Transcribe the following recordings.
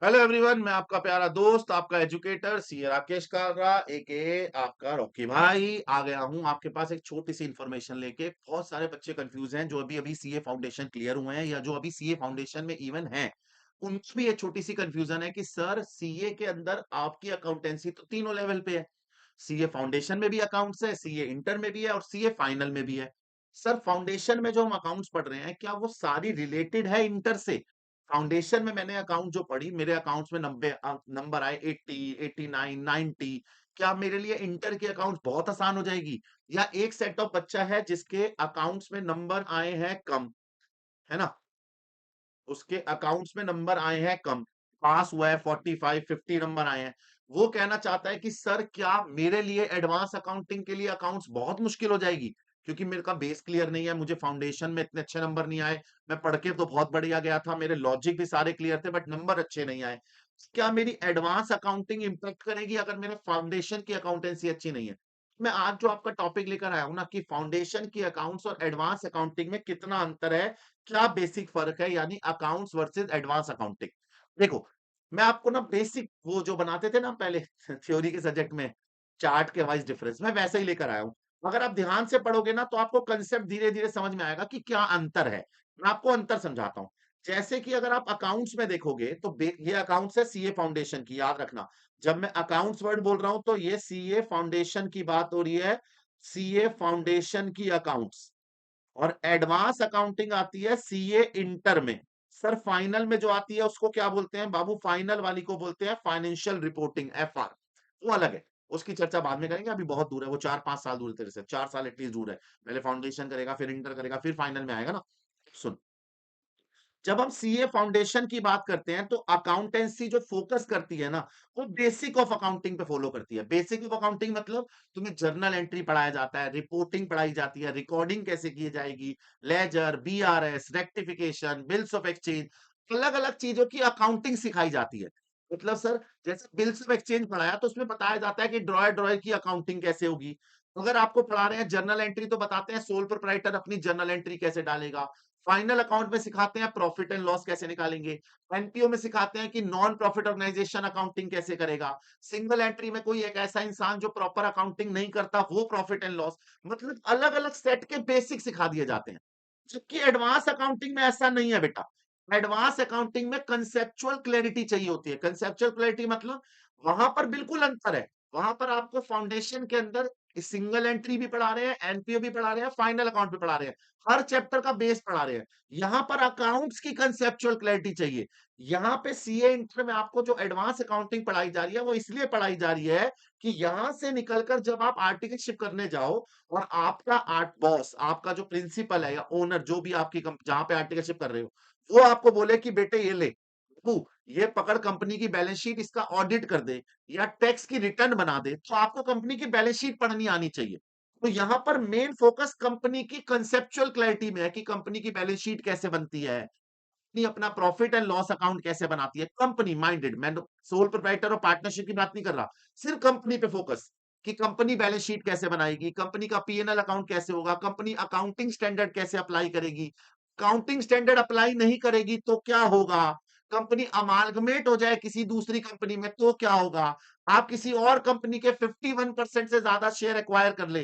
Hello everyone, मैं आपका प्यारा दोस्त, आपका एजुकेटर सीए राकेश कालरा एके आपका रॉकी भाई आ गया हूं आपके पास एक छोटी सी इंफॉर्मेशन लेके। बहुत सारे बच्चे कंफ्यूज हैं जो अभी अभी सीए फाउंडेशन क्लियर हुए हैं या जो अभी सीए फाउंडेशन में इवन हैं। उनकी भी ये छोटी सी कंफ्यूजन है कि सर सीए के अंदर आपकी अकाउंटेंसी तो तीनों लेवल पे है। सीए फाउंडेशन में भी अकाउंट्स है, सीए इंटर में भी है और सीए फाइनल में भी है। सर फाउंडेशन में जो हम अकाउंट्स पढ़ रहे हैं क्या वो सारी रिलेटेड है इंटर से? फाउंडेशन में मैंने अकाउंट जो पढ़ी, मेरे अकाउंट्स में 90 नंबर आए, 80, 89, 90। क्या मेरे लिए इंटर की अकाउंट्स बहुत आसान हो जाएगी? या एक सेट ऑफ बच्चा है जिसके अकाउंट्स में नंबर आए हैं कम, है ना? उसके अकाउंट्स में नंबर आए हैं कम, पास हुआ है 45 50 नंबर आए हैं। वो कहना चाहता है कि सर क्या मेरे लिए एडवांस अकाउंटिंग के लिए अकाउंट्स बहुत मुश्किल हो जाएगी? क्योंकि मेरे का बेस क्लियर नहीं है, मुझे फाउंडेशन में इतने अच्छे नंबर नहीं आए। मैं पढ़ के तो बहुत बढ़िया गया था, मेरे लॉजिक भी सारे क्लियर थे बट नंबर अच्छे नहीं आए। क्या मेरी एडवांस अकाउंटिंग इम्पैक्ट करेगी अगर मेरे फाउंडेशन की अकाउंटेंसी अच्छी नहीं है? मैं आज जो आपका टॉपिक लेकर आया हूं ना कि फाउंडेशन की अकाउंट्स और एडवांस अकाउंटिंग में कितना अंतर है, क्या बेसिक फर्क है, यानी अकाउंट्स वर्सेस एडवांस अकाउंटिंग। देखो, मैं आपको ना बेसिक वो जो बनाते थे ना पहले थ्योरी के सब्जेक्ट में, चार्ट के वाइज डिफरेंस, मैं वैसे ही लेकर आया हूं। अगर आप ध्यान से पढ़ोगे ना तो आपको कंसेप्ट धीरे धीरे समझ में आएगा कि क्या अंतर है। मैं आपको अंतर समझाता हूं। जैसे कि अगर आप अकाउंट्स में देखोगे तो ये अकाउंट्स है सीए फाउंडेशन की, याद रखना। जब मैं अकाउंट्स वर्ड बोल रहा हूं तो ये सीए फाउंडेशन की बात हो रही है। सीए फाउंडेशन की अकाउंट्स। और एडवांस अकाउंटिंग आती है सीए इंटर में। सर फाइनल में जो आती है उसको क्या बोलते हैं बाबू? फाइनल वाली को बोलते हैं फाइनेंशियल रिपोर्टिंग, एफआर। वो अलग है, उसकी चर्चा बाद में करेंगे, अभी बहुत दूर है वो, 4-5 साल दूर है तेरे से, 4 साल एटलीस्ट दूर है। पहले फाउंडेशन करेगा, फिर इंटर करेगा, फिर फाइनल में आएगा ना। सुन, जब हम सीए फाउंडेशन की बात करते हैं तो अकाउंटेंसी जो फोकस करती है ना, वो बेसिक ऑफ अकाउंटिंग पे फॉलो करती है। बेसिक ऑफ अकाउंटिंग मतलब तुम्हें जर्नल एंट्री पढ़ाया जाता है, रिपोर्टिंग पढ़ाई जाती है, रिकॉर्डिंग कैसे की जाएगी, ledger, BRS, rectification, bills of exchange, अलग अलग चीजों की अकाउंटिंग सिखाई जाती है। मतलब सर, जैसे बिल्स ऑफ एक्सचेंज पढ़ाया तो उसमें बताया जाता है कि ड्रॉयर ड्रॉयर की अकाउंटिंग कैसे होगी। अगर आपको पढ़ा रहे हैं जर्नल एंट्री तो बताते हैं सोल प्रोप्राइटर अपनी जर्नल एंट्री कैसे डालेगा। फाइनल अकाउंट में सिखाते हैं प्रॉफिट एंड लॉस कैसे निकालेंगे। एनपीओ में सिखाते हैं कि नॉन प्रॉफिट ऑर्गेनाइजेशन अकाउंटिंग कैसे करेगा। सिंगल एंट्री में कोई एक ऐसा इंसान जो प्रॉपर अकाउंटिंग नहीं करता, वो प्रॉफिट एंड लॉस। मतलब अलग अलग सेट के बेसिक सिखा दिए जाते हैं। जबकि एडवांस अकाउंटिंग में ऐसा नहीं है बेटा। एडवांस अकाउंटिंग में कंसेप्चुअल क्लैरिटी चाहिए होती है। कंसेप्चुअल क्लैरिटी मतलब वहां पर बिल्कुल अंतर है। वहां पर आपको फाउंडेशन के अंदर सिंगल एंट्री भी पढ़ा रहे हैं, एनपीओ भी पढ़ा रहे हैं, फाइनल अकाउंट भी पढ़ा रहे हैं, हर चैप्टर का बेस पढ़ा रहे हैं। यहाँ पर अकाउंट्स की कंसेप्चुअल क्लैरिटी चाहिए। यहाँ पे सीए इंटर में आपको जो एडवांस अकाउंटिंग पढ़ाई जा रही है वो इसलिए पढ़ाई जा रही है कि यहां से निकलकर जब आप आर्टिकलशिप करने जाओ और आपका आर्ट बॉस, आपका जो प्रिंसिपल है या ओनर, जो भी आपकी जहां पे आर्टिकलशिप कर रहे हो, वो आपको बोले कि बेटे ये ले, तू ये पकड़ कंपनी की बैलेंस शीट, इसका ऑडिट कर दे या टैक्स की रिटर्न बना दे, तो आपको कंपनी की बैलेंस शीट पढ़नी आनी चाहिए। तो यहां पर मेन फोकस कंपनी की कंसेप्चुअल क्लैरिटी में है कि कंपनी की बैलेंस शीट कैसे बनती है, कंपनी अपना प्रॉफिट एंड लॉस अकाउंट कैसे बनाती है। कंपनी माइंडेड, मैं सोल प्रोप्राइटर और पार्टनरशिप की बात नहीं कर रहा, सिर्फ कंपनी पे फोकस कि कंपनी बैलेंस शीट कैसे बनाएगी, कंपनी का पीएनएल अकाउंट कैसे होगा, कंपनी अकाउंटिंग स्टैंडर्ड कैसे अप्लाई करेगी। अकाउंटिंग स्टैंडर्ड अप्लाई नहीं करेगी तो क्या होगा? कंपनी अमालगमेट हो जाए किसी दूसरी कंपनी में तो क्या होगा? आप किसी और कंपनी के 51% से ज्यादा शेयर एक्वायर कर ले,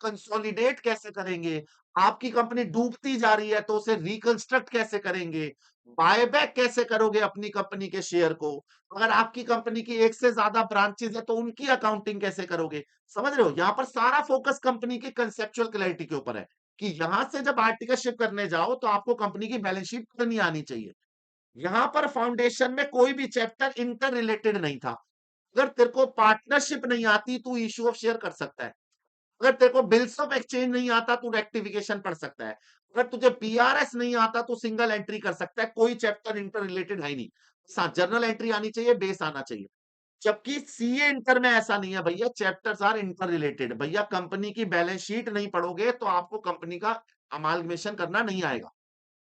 कंसोलिडेट कैसे करेंगे? आपकी कंपनी डूबती जा रही है तो उसे रिकंस्ट्रक्ट कैसे करेंगे? बायबैक कैसे करोगे अपनी कंपनी के शेयर को? अगर आपकी कंपनी की एक से ज्यादा ब्रांचेस है तो उनकी अकाउंटिंग कैसे करोगे? समझ रहे हो? यहाँ पर सारा फोकस कंपनी की कंसेप्चुअल क्लैरिटी के ऊपर है कि यहां से जब आर्टिकलशिप करने जाओ तो आपको कंपनी की बैलेंस शीट पढ़नी आनी चाहिए। यहां पर फाउंडेशन में कोई भी चैप्टर इंटर रिलेटेड नहीं था। अगर तेरे को पार्टनरशिप नहीं आती तू इश्यू ऑफ शेयर कर सकता है। अगर तेरे को बिल्स ऑफ एक्सचेंज नहीं आता तू रेक्टिफिकेशन पढ़ सकता है। अगर तुझे पीआरएस नहीं आता तो सिंगल एंट्री कर सकता है। कोई चैप्टर इंटर रिलेटेड है ही नहीं। जर्नल एंट्री आनी चाहिए, बेस आना चाहिए। जबकि सीए इंटर में ऐसा नहीं है भैया, चैप्टर्स आर इंटर रिलेटेड। भैया कंपनी की बैलेंस शीट नहीं पढ़ोगे तो आपको कंपनी का अमालगमेशन करना नहीं आएगा।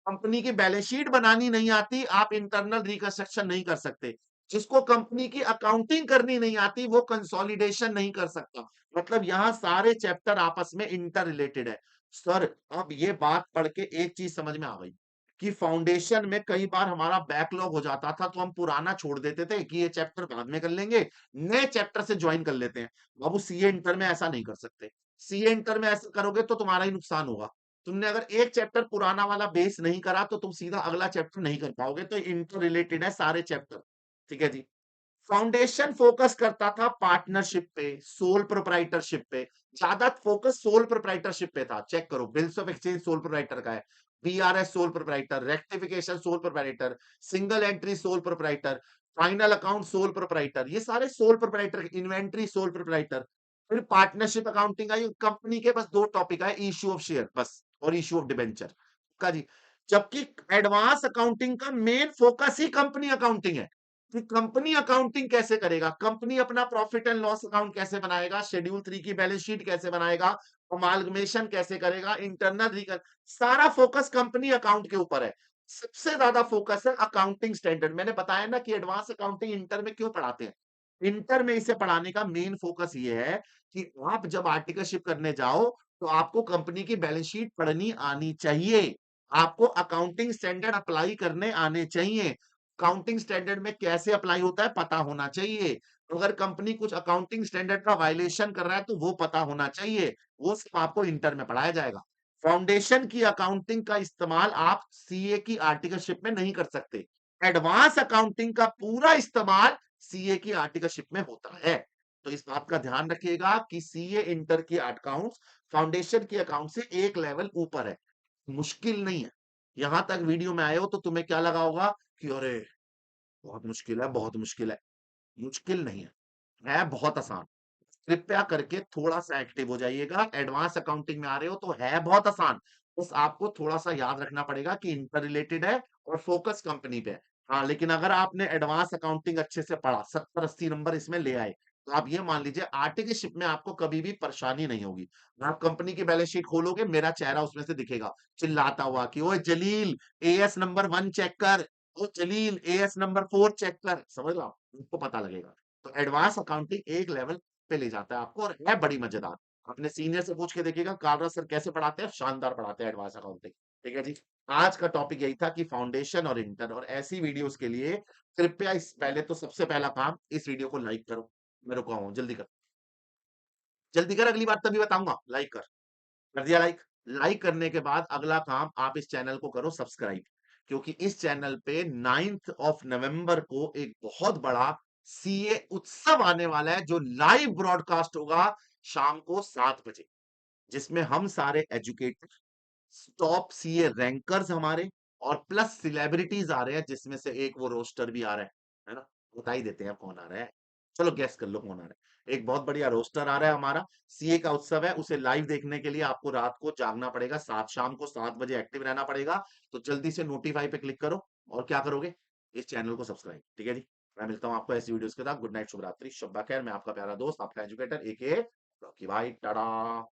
कंपनी की बैलेंस शीट बनानी नहीं आती, आप इंटरनल रिकंस्ट्रक्शन नहीं कर सकते। जिसको कंपनी की अकाउंटिंग करनी नहीं आती वो कंसोलिडेशन नहीं कर सकता। मतलब यहाँ सारे चैप्टर आपस में इंटर रिलेटेड है। सर अब ये बात पढ़ के एक चीज समझ में आ गई कि फाउंडेशन में कई बार हमारा बैकलॉग हो जाता था, तो हम पुराना छोड़ देते थे कि ये चैप्टर बाद में कर लेंगे, नए चैप्टर से ज्वाइन कर लेते हैं। बाबू सीए इंटर में ऐसा नहीं कर सकते। सीए इंटर में ऐसा करोगे तो तुम्हारा ही नुकसान होगा। तुमने अगर एक चैप्टर पुराना वाला बेस नहीं करा तो तुम सीधा अगला चैप्टर नहीं कर पाओगे, तो इंटर रिलेटेड है सारे चैप्टर। ठीक है जी। फाउंडेशन फोकस करता था पार्टनरशिप पे, सोल प्रोप्राइटरशिप पे। ज्यादा फोकस सोल प्रोप्राइटरशिप पे था। चेक करो, bills of exchange sole proprietor का है, BRS sole proprietor, rectification sole proprietor, single entry sole proprietor, final account sole proprietor, ये सारे sole proprietor, inventory sole proprietor. फिर पार्टनरशिप अकाउंटिंग आई, कंपनी के बस दो टॉपिक है, इश्यू ऑफ शेयर बस और इश्यू ऑफ डिबेंचर का जी। जबकि एडवांस अकाउंटिंग का मेन फोकस ही कंपनी अकाउंटिंग है कि कंपनी अकाउंटिंग कैसे करेगा, कंपनी अपना प्रॉफिट एंड लॉस अकाउंट कैसे बनाएगा, शेड्यूल 3 की बैलेंस शीट कैसे बनाएगा, अमालगमेशन कैसे करेगा, इंटरनल रिकन, सारा फोकस कंपनी अकाउंट के ऊपर है। सबसे ज्यादा फोकस है अकाउंटिंग स्टैंडर्ड। मैंने बताया ना कि एडवांस अकाउंटिंग इंटर में क्यों पढ़ाते हैं। इंटर में इसे पढ़ाने का मेन फोकस ये है कि आप जब आर्टिकलशिप करने जाओ तो आपको कंपनी की बैलेंस शीट पढ़नी आनी चाहिए, आपको अकाउंटिंग स्टैंडर्ड अप्लाई करने आने चाहिए, अकाउंटिंग स्टैंडर्ड में कैसे अप्लाई होता है पता होना चाहिए। अगर कंपनी कुछ अकाउंटिंग स्टैंडर्ड का वायलेशन कर रहा है तो वो पता होना चाहिए। वो सिर्फ आपको इंटर में पढ़ाया जाएगा। फाउंडेशन की अकाउंटिंग का इस्तेमाल आप सीए की आर्टिकलशिप में नहीं कर सकते। एडवांस अकाउंटिंग का पूरा इस्तेमाल सीए की आर्टिकलशिप में होता है। तो इस बात का ध्यान रखिएगा कि सीए इंटर की अकाउंट्स फाउंडेशन की अकाउंट से एक लेवल ऊपर है, मुश्किल नहीं है। यहां तक वीडियो में आए हो तो तुम्हें क्या लगा होगा कि अरे बहुत मुश्किल है, बहुत मुश्किल है। मुश्किल नहीं है बहुत आसान। कृपया करके थोड़ा-सा एक्टिव हो जाइएगा। एडवांस अकाउंटिंग में आ रहे हो तो है बहुत आसान। बस आपको थोड़ा-सा याद रखना पड़ेगा कि इंटर रिलेटेड है और फोकस कंपनी पे है। हाँ, लेकिन अगर आपने एडवांस अकाउंटिंग अच्छे से पढ़ा, 70-80 नंबर इसमें ले आए, तो आप ये मान लीजिए आर्टिकलशिप में आपको कभी भी परेशानी नहीं होगी। आप कंपनी की बैलेंस शीट खोलोगे, मेरा चेहरा उसमें से दिखेगा, चिल्लाता हुआ कि ओए जलील, एएस नंबर 1 चेक कर, ओ जलील एएस नंबर 4 चेक कर। समझ रहे हो? आपको पता लगेगा। तो एडवांस अकाउंटिंग एक लेवल पे ले जाता है आपको और है बड़ी मजेदार। अपने सीनियर से पूछ के देखिएगा कालरा सर कैसे पढ़ाते हैं, शानदार पढ़ाते हैं एडवांस अकाउंटिंग। ठीक है जी। आज का टॉपिक यही था कि फाउंडेशन और इंटर, और ऐसी वीडियोस के लिए कृपया इस पहले तो सबसे पहला काम इस वीडियो को लाइक करो। मैं रुका हूं, जल्दी कर, जल्दी कर, अगली बार तभी बताऊंगा, लाइक कर। कर दिया लाइक? लाइक करने के बाद अगला काम आप इस चैनल को करो सब्सक्राइब, क्योंकि इस चैनल पे 9th ऑफ नवंबर को एक बहुत बड़ा सीए उत्सव आने वाला है जो लाइव ब्रॉडकास्ट होगा शाम को 7 बजे, जिसमें हम सारे एजुकेटर, टॉप सीए रैंकर्स हमारे और प्लस सेलिब्रिटीज आ रहे हैं, जिसमें से एक वो रोस्टर भी आ रहा है ना? बता ही देते हैं कौन आ रहा है। चलो गैस कर लो कौन आ रहा है। एक बहुत बढ़िया रोस्टर आ रहा है हमारा। सीए का उत्सव है, उसे लाइव देखने के लिए आपको रात को जागना पड़ेगा, सात शाम को 7 बजे एक्टिव रहना पड़ेगा। तो जल्दी से नोटिफाई पे क्लिक करो और क्या करोगे, इस चैनल को सब्सक्राइब। ठीक है जी। मैं मिलता हूँ आपको ऐसी वीडियोस के साथ। गुड नाइट, शुभ रात्रि, शब्बा खैर। मैं आपका प्यारा दोस्त, आपका एजुकेटर एके रॉकी भाई, टाटा।